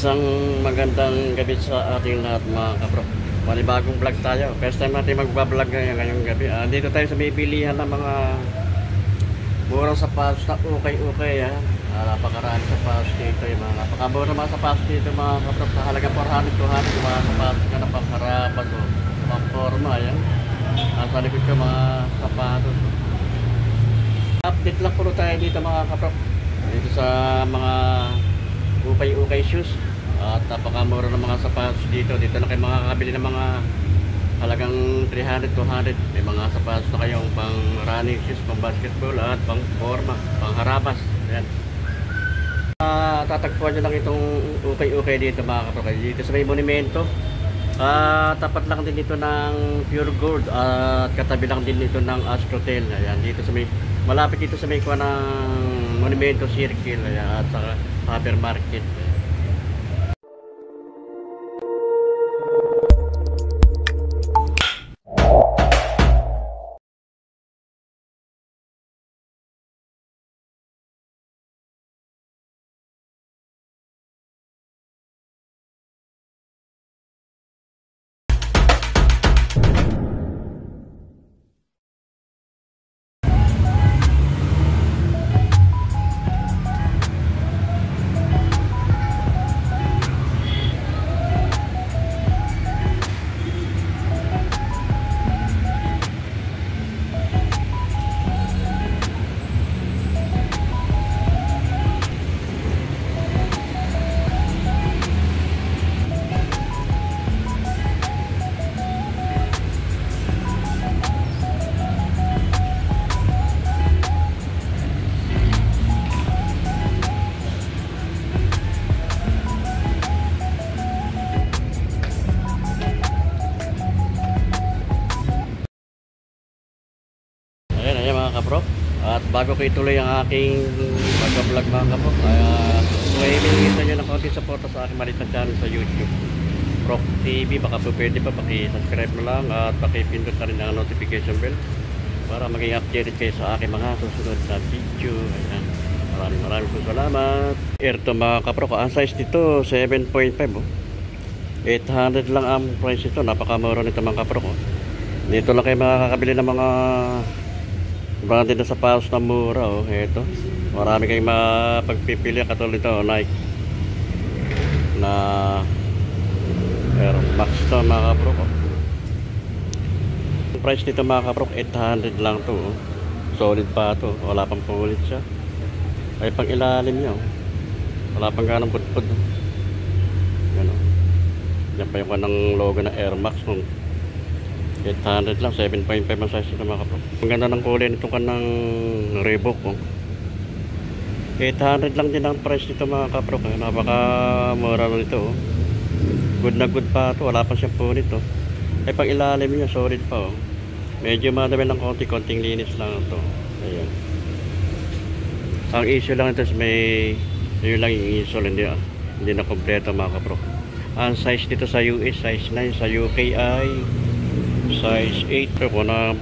Isang magandang gabi sa ating lahat mga kapro. Panibagong vlog tayo. First time natin magbablog ngayong gabi. Dito tayo sa bibilihan ng mga murang sapatos na okay. Napakaraan sapatos dito. Yung mga napakamura mga sapatos dito mga kapro. Sa halagang 400, 200 yung mga sapatos ka na pangharapan o pangforma. Yan. Sa likod ka mga sapatos. Update lang puro tayo dito mga kapro. Dito sa mga ukay shoes at napakamura ng mga sapatos dito na kayo makakabili ng mga halagang 300, 200. May mga sapatos na kayong pang running shoes, pang basketball at pang forma, pang harapas. Ayan. Tatagpuan nyo lang itong ukay dito mga kapatid, dito sa may monumento. Tapat lang din dito ng Pure Gold at katabi lang din dito ng Astrotel. Ayan, dito sa may malapit dito sa may kuha ng monumento circle. Ayan, at sa hypermarket. Ayan mga kapro. At bago ko ituloy ang aking pag-vlog mga kapro, may minigit nyo ng konti suporta sa aking maliit na channel sa YouTube Prof TV. Baka po pwede pa paki-subscribe mo lang at paki-pindot na rin ang notification bell para maging updated kayo sa aking mga susunod na video. Ayan. Maraming po salamat. Ito mga kapro, ang size nito 7.5 oh. 800 lang ang price ito. Napakamura nito mga kapro. Dito lang kayo makakabili ng mga ibang din sa sapatos na mura oh. Ito, marami kayong mapagpipili katulad ito, Nike na Air Max to mga kapro oh. Ang price nito mga kapro 800 lang to oh. Solid pa to, wala pang pulit siya. Ay pang ilalim niya oh. Wala pang ganang pudpud oh. Yan oh. Yan pa yung kanang logo na Air Max oh. 800 lang, 7.5 ang size nito mga kapro. Ang ganda ng kulay nitong kanang Reebok oh. 800 lang din ang price nito mga kapro. Napaka mura nito oh. Good na good pa ito, wala pa siyang punit oh. Ay pang ilalim niya, solid pa oh. Medyo madami ng konting linis lang ito. Ayan. Ang issue lang ito may yun lang yung issue, hindi na kompleto mga kapro. Ang size dito sa US size 9, sa UK ay size 8 ko na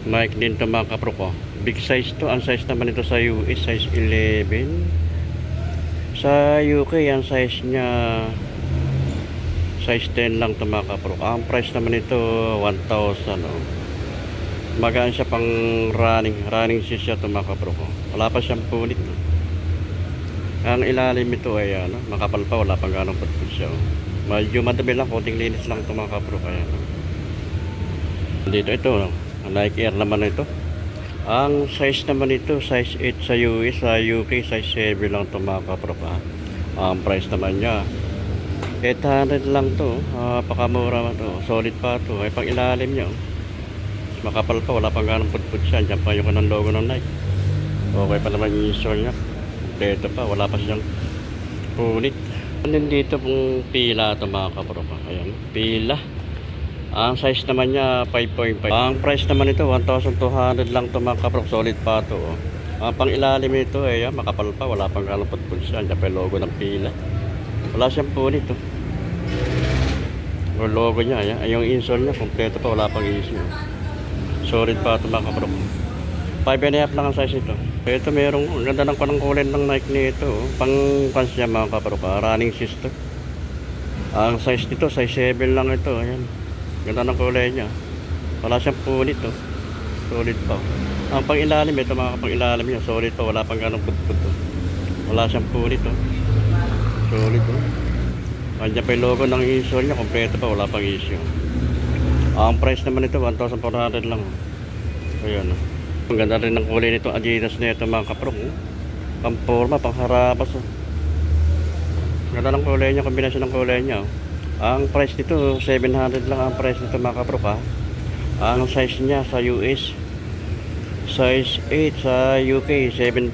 Nike din ito mga kapro ko. Big size to. Ang size naman ito sa US size 11. Sa UK ang size nya size 10 lang ito mga kapro. Ang price naman ito 1,000 oh. Magaan siya pang running shoes siya ito mga kapro ko. Wala pa siyang punit oh. Ang ilalim ito ay ano, makapal pa, wala pang ganong putput siya oh. Medyo madami lang, konting linis lang ito mga kapro. Kaya dito ito no? Nike Air naman ito. Ang size naman ito size 8 sa US, sa UK size 7 lang ito mga kapro. Ang price naman nya 800 lang to. Pakamura man to, solid pa to. Ay pang ilalim nya makapal pa, wala pang ganang pudpud siya. Diyan pa yung kanang logo ng Nike. Okay pa naman yung install nya. Dito pa, wala pa siyang punit. Dito pong pila ito mga kapro. Ayan, pila. Ang size naman niya 5.5. Ang price naman ito 1,200 lang ito mga kapro. Solid pa ito oh. Ang pang ilalim ito ay makapal pa, wala pang ganang pudpud siya. Diyan pa yung logo ng pila. Wala siyang punit oh. Yung logo niya, yung insole niya kompleto pa, wala pang issue. Solid pa ito mga kapro. 5.5 lang ang size ito. Ito merong, ang ganda ng kulay ng Nike nito. Oh. Pang kansya mga kaproka, running shoes to. Ang size nito, size 7 lang ito. Ayan. Ganda ng kulay niya. Wala siyang punit oh. Solid pa. Ang pang-ilalim, ito mga pang-ilalim niya. Solid pa, wala pang ganong putput oh. Wala siyang punit oh. Solid oh. Andiyan pa yung logo ng insole niya, kompleto pa, wala pang issue. Ang price naman ito, 1,400 lang. Ayan oh. Ang ganda rin ng kulay nito Adidas na ito mga kaprok. Pang forma, pang harapas oh. Ganda ng kulay niya, kombinasyon ng kulay niya oh. Ang price nito 700 lang ang price nito mga kaprok ha. Ang size niya sa US size 8, sa UK 7.5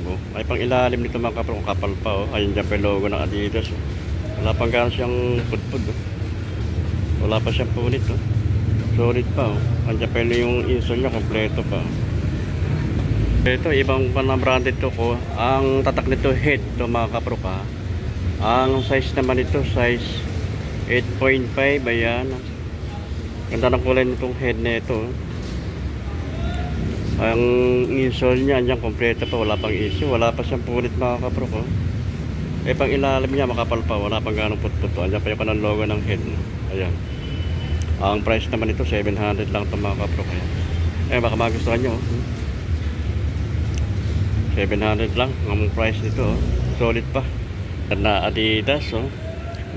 oh. Ay pang ilalim nito mga kaprok, kapal pa oh. Ayun dyan pa yung logo ng Adidas oh. Wala pang gano'n siyang pudpud oh. Wala pa siyang punit oh. Solid pa oh. Andiyan pa yung insole niya, kompleto pa oh. Ito, ibang branded to ko. Ang tatak nito head to mga kaprok ha. Ang size naman nito size 8.5. Ayan. Ganda ng kulay nitong head na ito. Ang insole niya andyan kompleto pa, wala pang issue. Wala pa siyang punit mga kaprok eh pang ilalim niya makapal pa, wala pang ganong putput. Andyan pa yung kanang logo ng head. Ayan. Ang price naman nito 700 lang to mga kaprok. Baka magustuhan nyo 700 lang ang price nito oh. Solid pa na Adidas oh.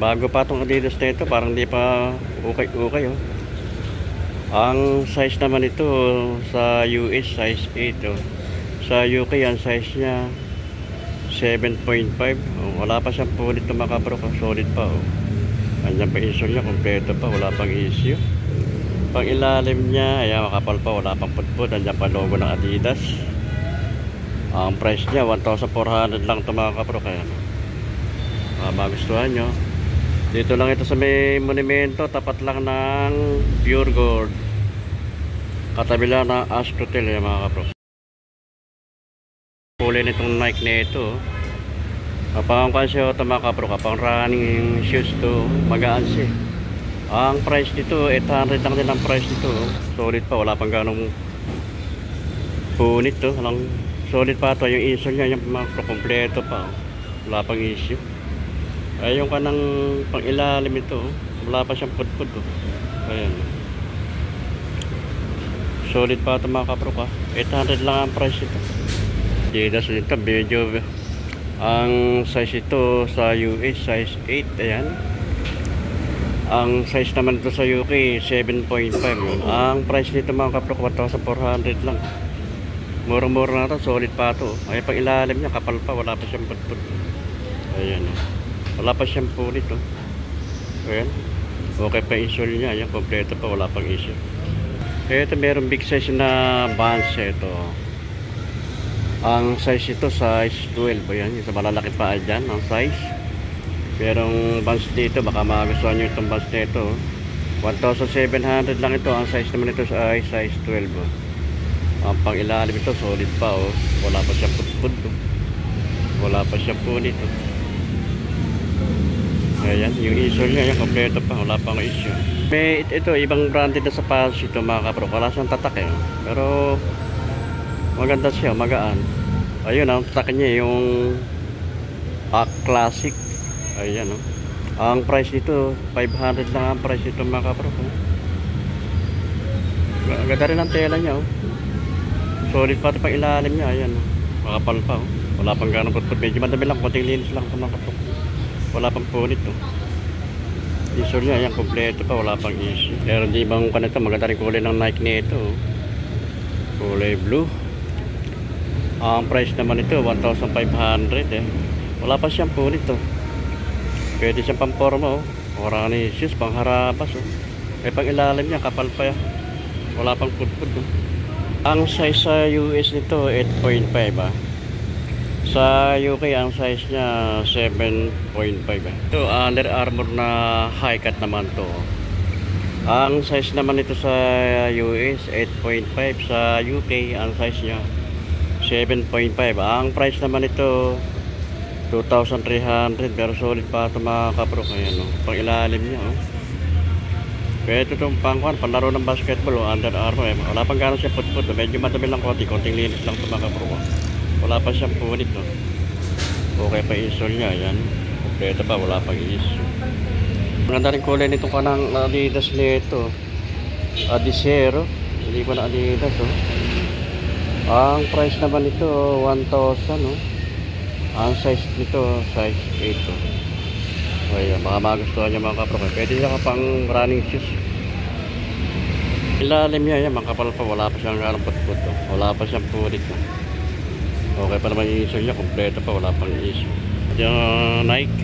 Bago pa itong Adidas na ito, parang di pa ukay-ukay oh. Ang size naman ito sa US size 8 oh. Sa UK ang size nya 7.5 oh. Wala pa siyang punit na makaprok oh. Solid pa oh. Andyan pa insole nya, kompleto pa, wala pang issue. Pang ilalim nya, ayan makapal pa, wala pang putput. Andyan pa logo ng Adidas. Ang price niya 1,400 lang ito mga kaprok. Kaya magustuhan nyo, dito lang ito sa may monumento, tapat lang ng Pure Gold, katabi lang ng Astrotel mga kaprok. Kulay nitong Nike na ito kapang kansyo ito mga kaprok, kapang running shoes to, magaan siya. Ang price nito 800 lang din ang price nito. Solid pa, wala pang ganong punit to. Solid pa ito, yung insole niya, yung mga kompleto pa, wala pang issue. Ay yung kanang pang ilalim ito, wala pa siyang putput oh. Ayan. Solid pa ito mga kaprok ha. 800 lang ang price ito. Adidas ito, medyo ang size ito sa US size 8. Ayan. Ang size naman ito sa UK 7.5. Ang price nito mga kaprok 1,400 lang. Mura-mura na ito, solid pa ito. Ay pang ilalim niya, kapal pa, wala pa siyang putput. Ayan oh. Wala pa siyang punit oh. Ayan. Okay pa insole niya, ayan, kompleto pa, wala pang issue. Ito meron big size na Vans ito. Ang size ito size 12. Ayan, yung sa malalaki pa dyan ang size. Merong Vans dito, baka magustuhan nyo itong Vans nito oh. 1,700 lang ito. Ang size naman ito ay size 12 oh. Ang pang ilalim ito solid pa oh. Wala pa siyang putput oh. Wala pa siyang punit oh. Ayan, yung insole niya, yung kompleto pa, wala pang issue. May ito, ibang branded na sapatos ito mga kaprok. Wala siyang tatak eh. Pero maganda siya, magaan. Ayun, ang tatak niya yung Classic. Ayan oh. Ang price nito 500 lang ang price nito mga kaprok oh. Ganda rin ang tela niya oh. Solid pa ito pang ilalim niya. Ayan oh. Makapal pa oh. Wala pang ganong putput. Medyo madami lang, konting linis lang ito mga kaprok. Wala pang punit oh. Insole niya, ayan, kompleto pa, wala pang issue. Pero di bang kanito, maganda rin kulay ng Nike nito oh. Kulay blue. Ang price naman ito 1,500 eh. Wala pa siyang punit oh. Pwede siyang pamporma oh. Running shoes, pang harapas oh. Pang ilalim niya, kapal pa yan. Wala pang putput oh. Ang size sa US nito 8.5 ah. Sa UK ang size niya 7.5 eh. Ito Under Armour na high cut naman to. Ang size naman nito sa US 8.5, sa UK ang size niya 7.5. Ang price naman nito 2,300, pero solid pa ito mga kaprok. Ayan oh. Pang ilalim niya oh. Pwede itong panlaro ng basketball o Under Armour. Wala pang gano'n siya put-put. Medyo madumi lang konting linis lang ito mga kapro. Wala pa siyang punit. No? Okay pa isol niya. Yan. Kompleto pa. Wala pang issue. Maganda rin kulay nitong kanang Adidas nito. Adizero. Hindi ko na Adidas. Oh. Ang price naman nito 1,000. No? Ang size nito size 8. Oh. Ayan, baka magustuhan niya mga kapro. Pwede siya pang running shoes. Ilalim niya yan, mga kapal pa. Wala pa siyang put-put. Wala pa siyang punit. Okay pa naman yung issue niya. Kompleto pa, wala pang issue. At yung Nike.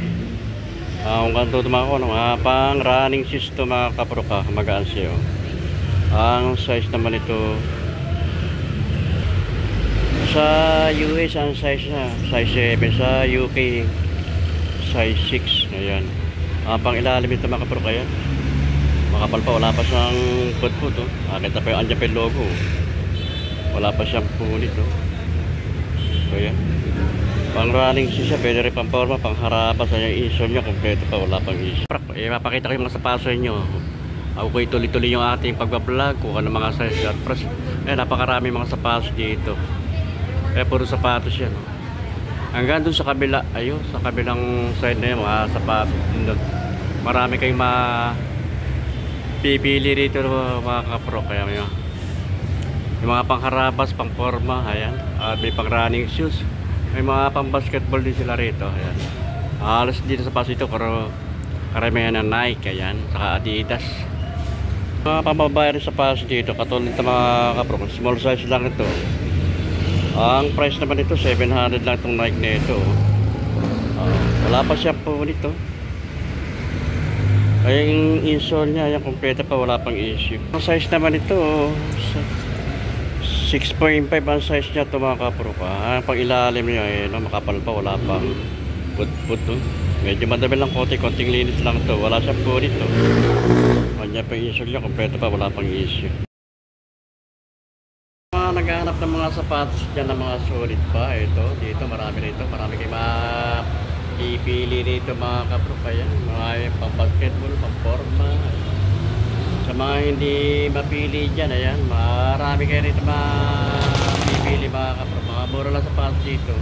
Kung ganito ito mga pang running shoes ito mga kapro ka. Magaan siya. Ang size naman ito sa US ang size niya size 7. Sa UK size 6. Ayan. Pang ilalim ito mga kapro kaya. Makapal pa, wala pa siyang put-put. Oh. Kita pa yung andyan pa yung logo. Wala pa siyang punit. Oh. So yan. Pang running siya, pwede rin pang forma, pang harapas. Yung isol niya, kompleto pa, wala pang isol. Mapakita ko yung mga sapaso nyo. Ako ko ituloy-tuloy yung ating pagbablog. Kung ano mga size surprise. Napakarami mga sapatos dito. Puro sapatos yan. Oh. Hanggang dun sa kabila, ayun, sa kabilang side na yun, mga sapatos din doon. Marami kayong pipili rito mga kapro. Kaya yung mga pangharapas, pang forma, ayan. May pang running shoes. May mga pang basketball din sila rito. Ayan. Halos dito sa paso ito, karamihan ng Nike, ayan, saka Adidas. Mga pambabae rin sa paso dito, katulad ng mga kapro. Small size lang ito. Ang price naman ito 700 lang itong Nike na ito. Wala pa siya po nito. Ay yung insole niya, yung kompleto pa, wala pang issue. Ang size naman ito 6.5 ang size niya ito mga kapro pa. Pang ilalim niya makapal pa, wala pang put-put. Medyo madami lang konting linis lang ito. Wala siyang po nito. Kanya pa yung insole niya, kompleto pa, wala pang issue. Naghahanap ng mga sapatos dyan ng mga solid pa. Ito, dito marami rito. Marami kayo ipili rito mga kapro. Kaya mga pang basketball, pang forma. Sa mga hindi mapili dyan, ayan, marami kayo rito mapipili mga kapro. Mga mura lang sapatos dito.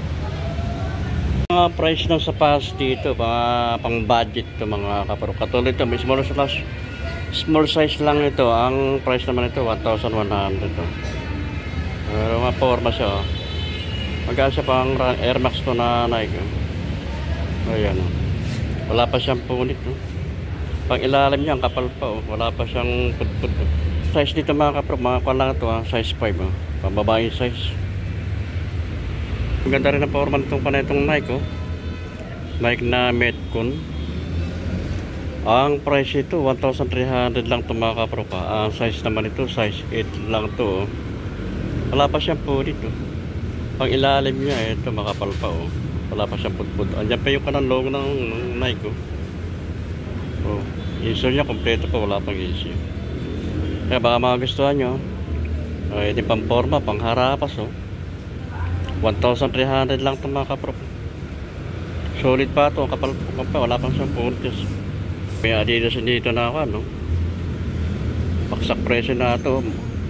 Mga price ng sapatos dito, mga pang budget to mga kapro. Katulad ito, may small size lang ito. Ang price naman ito 1,100 to. Pero maporma siya. Magaan siya pang Air Max to na Nike. Ayan. Wala pa siyang punit. Pang ilalim niya, ang kapal pa. Wala pa siyang put-put. Size dito mga kapro, mga kwan lang ito. Size 5. Pambabae size. Ang ganda rin ang forma nitong panitong Nike. Nike na Metcon. Ang price ito 1,300 lang ito mga kapro pa. Ang size naman ito size 8 lang ito. Wala pa siyang punit. Pang ilalim niya ito makapal pa. Wala pa siyang put-put. Andiyan pa yung kanang logo ng Nike. Insole niya kompleto pa, wala pang issue. Kaya baka magustuhan nyo. Hindi pang forma, pang harapas. 1,300 lang ito mga kapro. Solid pa ito, kapal pa, wala pang siyang punit. May Adidas dito na ako, paksak presyo na ito.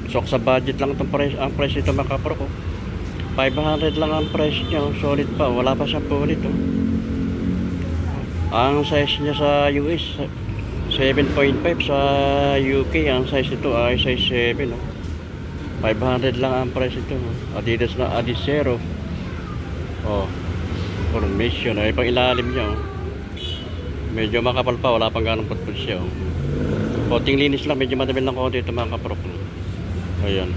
Sok sa budget lang itong price. Ang price ito mga kapro ko 500 lang ang price niya. Solid pa, wala pa siyang punit. Ang size niya sa US 7.5. Sa UK ang size ito ay size 7. 500 lang ang price ito. Adidas na Adizero. Formation ay pang ilalim niya. Medyo makapal pa, wala pang ganong put-put siya. Konting linis lang, medyo madami lang konti ito mga kapro. Ayan.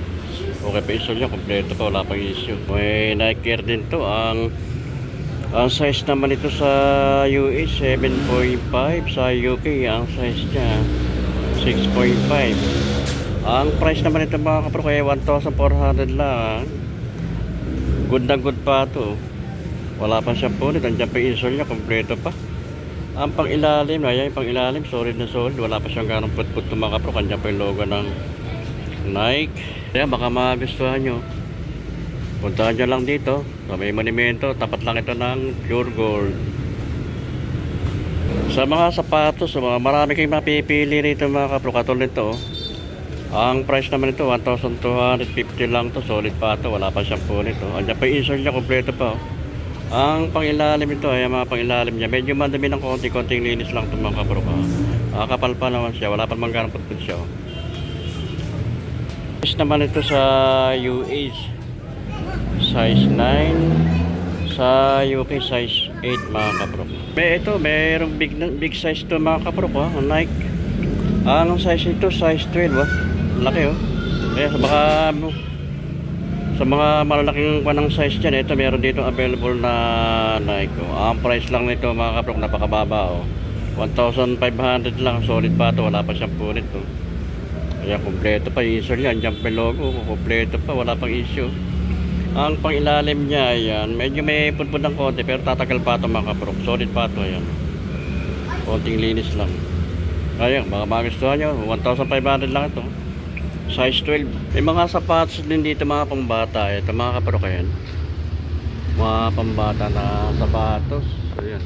Okay pa isol niya, kompleto pa, wala pang issue. May Nike Air din to. Ang size naman ito sa US 7.5. Sa UK ang size niya 6.5. Ang price naman ito mga kapro kaya 1,400 lang. Good na good pa ito. Wala pa siyang punit. Andiyan pa insole niya, kompleto pa. Ang pang ilalim, ayan, pang ilalim, solid na solid. Wala pa siyang ganong put-put mga kapro. Andiyan pa yung logo ng Nike. Kaya baka magustuhan nyo, puntahan nyo lang dito sa may monumento. Tapat lang ito ng Pure Gold. Sa mga sapatos, marami kayong mapipili rito mga kapro. Katulad nito, ang price naman nito 1,250 lang to. Solid pa to, wala pa siyang po nito. Andiyan pa yung insert niya, kompleto pa oh. Ang pangilalim ito ay mga pangilalim niya. Medyo madami ng konti-konting linis lang ito mga kapro. Kapal pa naman siya, wala pa naman ganang putput siya oh. Size naman ito sa UH size 9, sa UK size 8 mga kapro. Mayroong big size to mga kapro ko, Nike. Ang size ito size 12 laki oh. Kaya sa mga malalaking panang size dyan, ito meron dito available na Nike oh. Ang price lang nito mga kapro, napakababa oh. 1,500 lang, solid pa to, wala pa siyang punit oh. Kaya kompleto pa yung insert niya, andyan pa logo, kompleto pa, wala pang issue. Ang pangilalim niya, ayan, medyo may pudpud ng konti pero tatagal pa ito mga kapro, solid pa ito, ayan. Konting linis lang. Ayan, baka magustuhan nyo, 1,500 lang ito. Size 12. May mga sapatos din dito mga pambata, ito mga kapro kayan. Mga pambata na sapatos, ayan.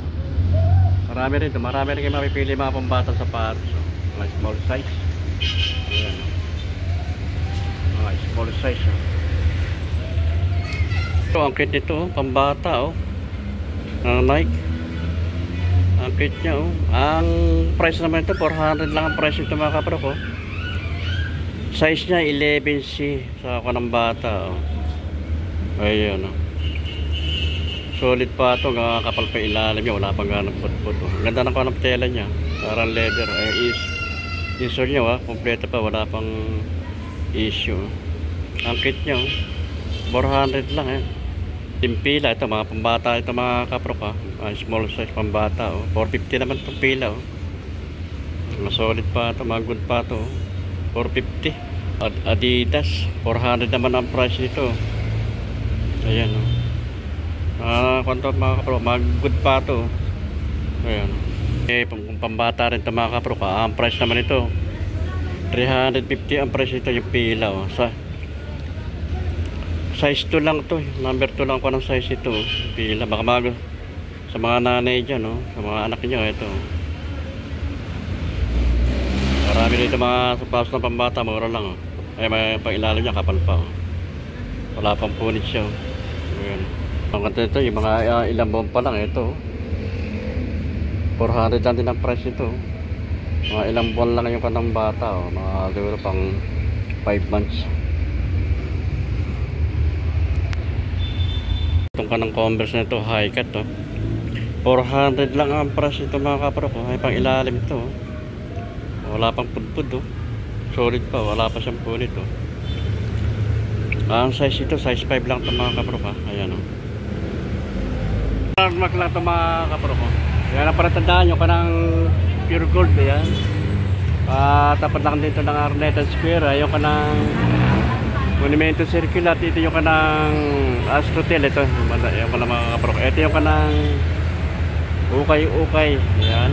Marami rin kayo mapipili mga pambata sapatos, mga small size. Ayan. Mga small size oh. Ito ang kit nito oh, pambata oh. Nike. Ang kit niya oh. Ang price naman ito 400 lang ang price nito mga kapro ko. Size niya 11C sa kanang bata oh. Ayan oh. Solid pa ito, kapal pa ilalim niya, wala pang ganang putput oh. Ganda ng kanang tela niya, parang leather insert niya oh, kompleto pa, wala pang issue. Ang kit niya oh, 400 lang eh. Timpila ito mga pambata ito mga kapro ka, small size pambata oh. 450 naman itong pila oh. Solid pa ito, mga good pa ito oh. 450. Adidas 400 naman ang price nito. Ayan oh. Kwanto mga kapro, mga good pa ito. Ayan. Kung pambata rin ito mga kapro ka, ang price naman ito 350 ang price nito yung pila oh. Size 2 lang to, number 2 lang ko ng size ito pila, baka sa mga nanay dyan oh, sa mga anak nyo ito. Marami dito mga sapatos ng pambata, mura lang oh. Ay may pangilalim niya, kapal pa oh. Wala pang punit siya oh. Ayan. Ang kanta ito, yung mga ilang buwan pa lang ito 400 lang din ang price ito. Mga ilang buwan lang yung kanang bata oh. Mga siguro pang 5 months. Itong kanang Converse na ito, high cut oh. 400 lang ang price ito mga kapro ko. Ay pang ilalim ito oh. Wala pang pudpud oh. Solid pa, wala pa siyang punit oh. Ang size ito, size 5 lang ito mga kapro ka. Ayan oh. Magmak lang ito mga kapro ko. Ayan ang paratandaan nyo kanang pure gold ayan. Tapat lang dito ng Arneta Square. Ayan kanang Monumento Circular. Dito yung kanang Astrotel. Ito yung kanang mga kapro. Ito yung kanang ukay-ukay. Ayan.